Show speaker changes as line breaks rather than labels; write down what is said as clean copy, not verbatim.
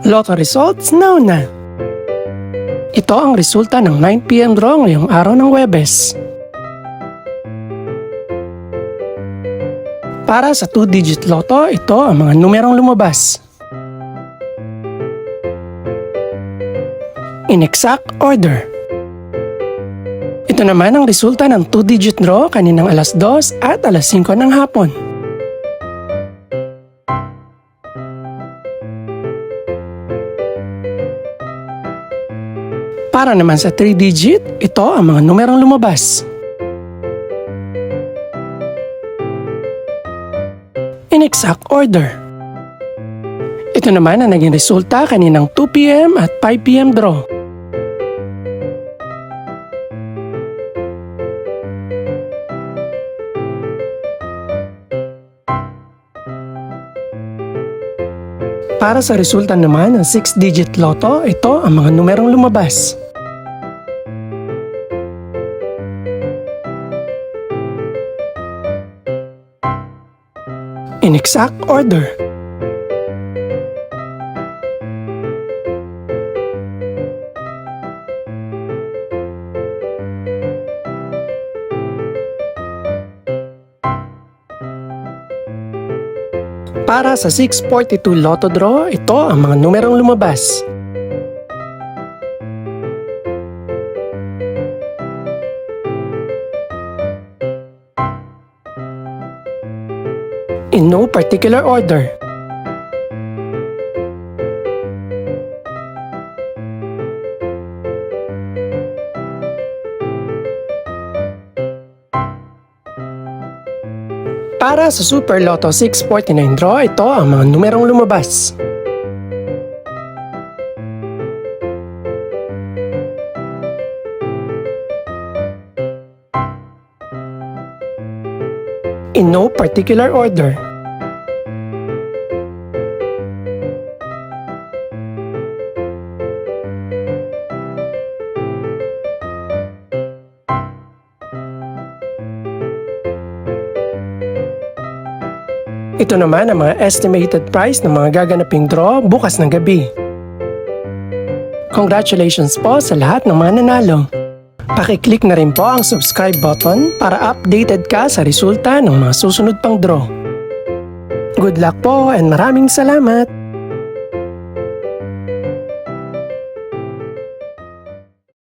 Lotto results now na! Ito ang resulta ng 9 PM draw ngayong araw ng Huwebes. Para sa 2-digit lotto, ito ang mga numerong lumabas. In exact order. Ito naman ang resulta ng 2-digit draw kaninang alas 2 at alas 5 ng hapon. Para naman sa 3-digit, ito ang mga numerong lumabas. In exact order. Ito naman ang naging resulta kaninang 2 PM at 5 PM draw. Para sa resulta naman ng 6-digit lotto, ito ang mga numerong lumabas. In exact order. Para sa 642 Lotto Draw, ito ang mga numerong lumabas. In no particular order. Para sa Super Lotto 649 draw, ito ang mga numerong lumabas. In no particular order. Ito naman ang mga estimated price ng mga gaganaping draw bukas ng gabi. Congratulations po sa lahat ng mga nanalo. Pakiclick na rin po ang subscribe button para updated ka sa resulta ng mga susunod pang draw. Good luck po and maraming salamat!